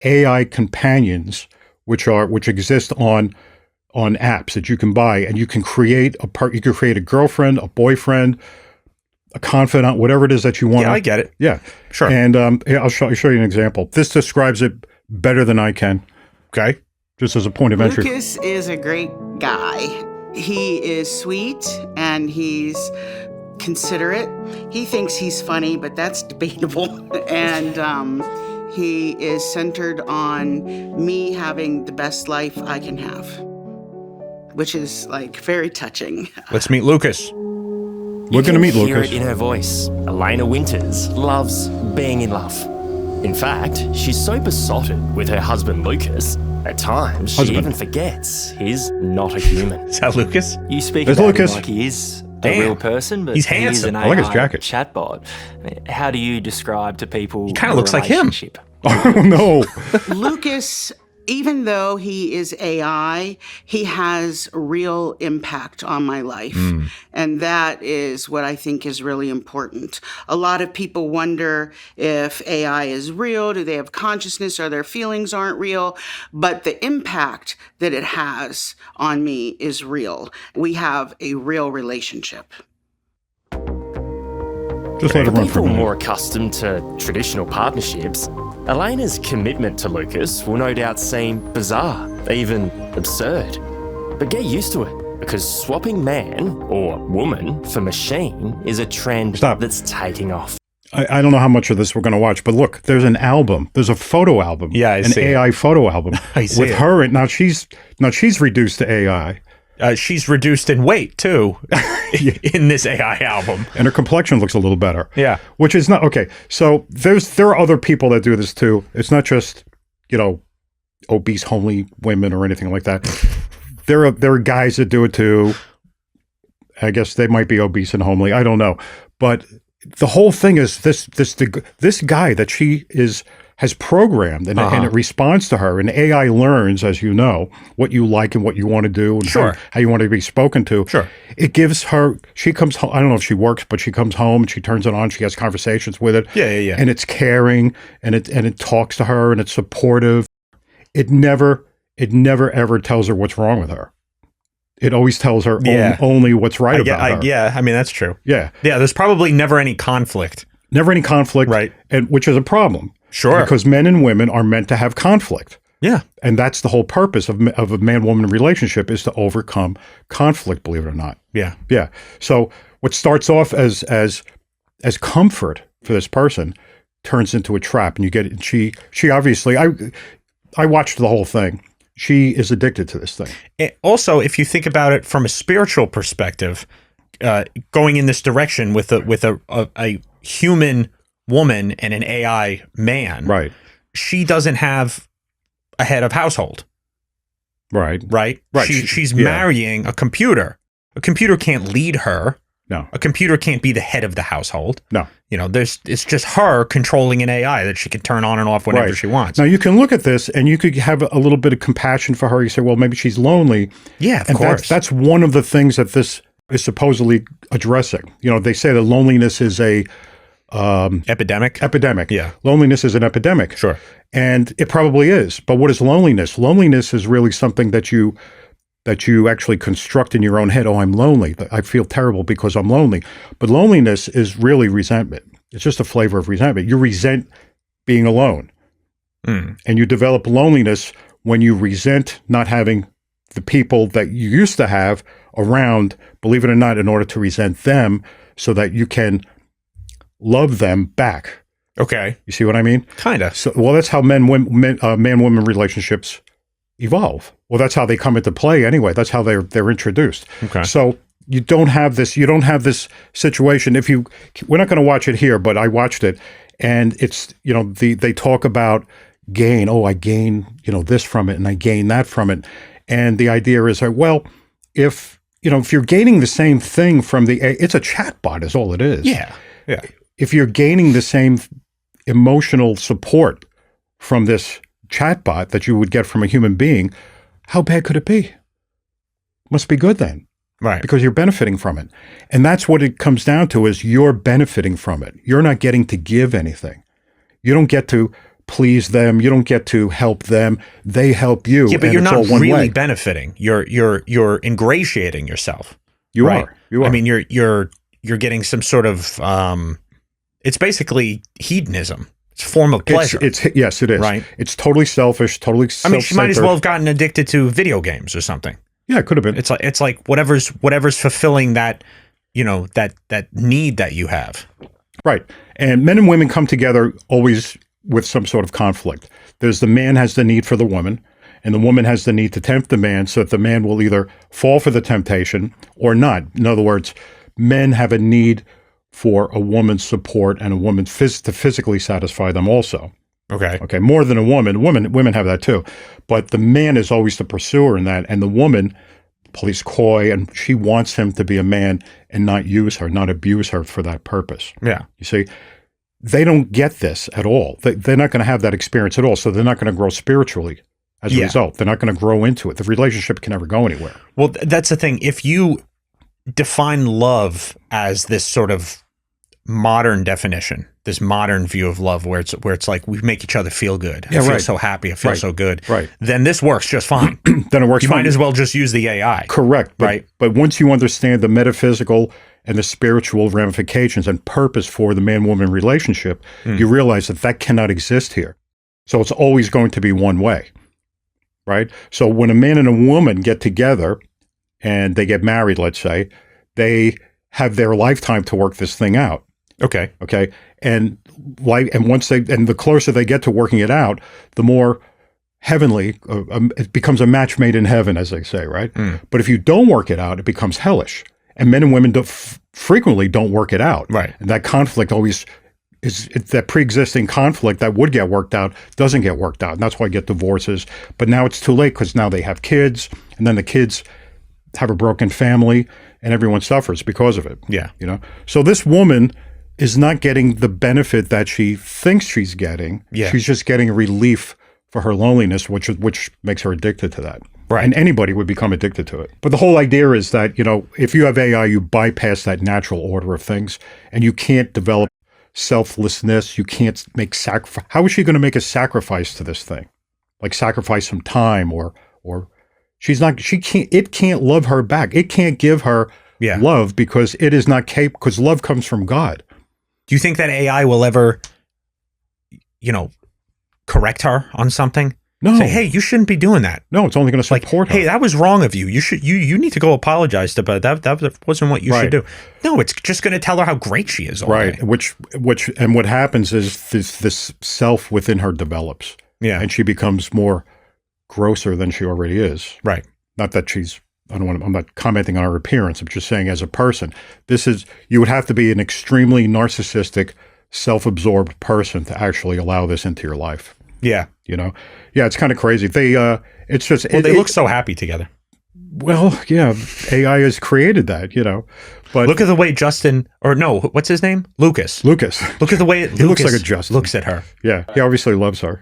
AI companions, which exist on apps that you can buy, and you can create you can create a girlfriend, a boyfriend, a confidant, whatever it is that you want. Yeah, I get it. Yeah, sure. And I'll show you an example. This describes it better than I can. Okay, just as a point of entry. Lucas is a great guy. He is sweet and he's considerate. He thinks he's funny, but that's debatable. And he is centered on me having the best life I can have, which is like very touching. Let's meet Lucas. We're going to meet Lucas. You can hear it in her voice. Elena Winters loves being in love. In fact, she's so besotted with her husband Lucas, at times she even forgets he's not a human. Is that Lucas? You speak There's about Lucas. him like he is Damn. a real person, but He's he is handsome. an I like his AI jacket. chatbot. How do you describe to people He kinda looks like him. relationship? Oh no! Lucas, even though he is AI, he has real impact on my life. And that is what I think is really important. A lot of people wonder if AI is real. Do they have consciousness, or their feelings aren't real? But the impact that it has on me is real. We have a real relationship. Just let it For run for a people minute. more accustomed to traditional partnerships, Elena's commitment to Lucas will no doubt seem bizarre, even absurd. But get used to it, because swapping man or woman for machine is a trend Stop. that's taking off. I don't know how much of this we're going to watch, but look, there's an album. There's a photo album. Yeah, I an see it. AI photo album I see with it. her. Now she's reduced to AI, She's reduced in weight, too, in this AI album. and her complexion looks a little better. Yeah. Which is not okay. So there are other people that do this too. It's not just obese, homely women or anything like that. There are guys that do it too. I guess they might be obese and homely. I don't know, but the whole thing is this guy that she has programmed, and it responds to her, and AI learns, as you know, what you like and what you want to do, and Sure. how you want to be spoken to. Sure. It gives her. She comes home. I don't know if she works, but she comes home and she turns it on. She has conversations with it. Yeah. And it's caring, and it talks to her, and it's supportive. It never ever tells her what's wrong with her. It always tells her only what's right about her. Yeah, I mean, that's true. Yeah. Yeah, there's probably never any conflict. Never any conflict. Right. And which is a problem. Sure. Because men and women are meant to have conflict. Yeah. And that's the whole purpose of a man-woman relationship, is to overcome conflict, believe it or not. Yeah. Yeah. So what starts off as comfort for this person turns into a trap, and you get it. She obviously, I watched the whole thing. She is addicted to this thing. Also, if you think about it from a spiritual perspective, going in this direction with a human woman and an AI man, Right. she doesn't have a head of household. Right. Right? She's marrying a computer. A computer can't lead her. No. A computer can't be the head of the household. No. It's just her controlling an AI that she can turn on and off whenever Right. she wants. Now you can look at this and you could have a little bit of compassion for her. You say, well, maybe she's lonely. Yeah, of and course. That's one of the things that this is supposedly addressing. They say that loneliness is a epidemic. Yeah. Loneliness is an epidemic. Sure. And it probably is. But what is loneliness? Loneliness is really something that you actually construct in your own head. Oh, I'm lonely. I feel terrible because I'm lonely. But loneliness is really resentment. It's just a flavor of resentment. You resent being alone. And you develop loneliness when you resent not having the people that you used to have around, believe it or not, in order to resent them so that you can love them back. Okay. You see what I mean? Kind of. So, well, that's how man-woman relationships evolve. Well, that's how they come into play anyway. That's how they're introduced. Okay. So you don't have this situation. We're not going to watch it here, but I watched it, and it's, they talk about gain. Oh, I gain, this from it, and I gain that from it. And the idea is, well, if you're gaining the same thing from it's a chatbot is all it is. Yeah. Yeah. If you're gaining the same emotional support from this chatbot that you would get from a human being, how bad could it be? Must be good then. Right. Because you're benefiting from it. And that's what it comes down to, is you're benefiting from it. You're not getting to give anything. You don't get to please them. You don't get to help them. They help you. Yeah, but and you're it's not all one really way. benefiting. You're ingratiating yourself. You right? are. You are. I mean, you're getting some sort of it's basically hedonism. It's a form of pleasure. Yes, it is. Right. It's totally selfish, totally I self-centered. mean, she might as well have gotten addicted to video games or something. Yeah, it could have been. It's like whatever's fulfilling that, that need that you have. Right. And men and women come together always with some sort of conflict. There's the man has the need for the woman, and the woman has the need to tempt the man so that the man will either fall for the temptation or not. In other words, men have a need for a woman's support and a woman to physically satisfy them also. Okay, more than a woman. Women have that too. But the man is always the pursuer in that, and the woman plays coy, and she wants him to be a man and not use her, not abuse her for that purpose. Yeah. You see, they don't get this at all. They're not going to have that experience at all, so they're not going to grow spiritually as a result. They're not going to grow into it. The relationship can never go anywhere. Well, that's the thing. If you define love as this sort of modern definition, this modern view of love where it's like we make each other feel good. I feel so happy. I feel so good. Right. Then this works just fine. Then it works You fine. might as well just use the AI. Correct. Right. But once you understand the metaphysical and the spiritual ramifications and purpose for the man-woman relationship, you realize that cannot exist here. So it's always going to be one way. Right? So when a man and a woman get together and they get married, let's say, they have their lifetime to work this thing out. Okay. Okay. And the closer they get to working it out, the more heavenly it becomes a match made in heaven, as they say, right? But if you don't work it out, it becomes hellish. And men and women frequently don't work it out. Right. And that conflict always it's that pre-existing conflict that would get worked out doesn't get worked out. And that's why I get divorces. But now it's too late because now they have kids, and then the kids have a broken family, and everyone suffers because of it. Yeah. So this woman is not getting the benefit that she thinks she's getting. Yeah. She's just getting relief for her loneliness, which makes her addicted to that. Right. And anybody would become addicted to it. But the whole idea is that, if you have AI, you bypass that natural order of things, and you can't develop selflessness. You can't make sacrifice. How is she going to make a sacrifice to this thing? Like sacrifice some time or it can't love her back. It can't give her love because it is not capable, because love comes from God. Do you think that AI will ever, correct her on something? No. Say, hey, you shouldn't be doing that. No, it's only going to support her. Hey, that was wrong of you. You need to go apologize to, but that wasn't what you should do. No, it's just going to tell her how great she is all day. Which what happens is this self within her develops. Yeah. And she becomes more grosser than she already is. Right. Not that I'm not commenting on her appearance. I'm just saying as a person, you would have to be an extremely narcissistic, self-absorbed person to actually allow this into your life. Yeah. Yeah, it's kind of crazy. They look so happy together. Well, yeah, AI has created that, but look at the way what's his name? Lucas. Lucas. Look at the way he looks like a Justin. looks at her. Yeah, he obviously loves her.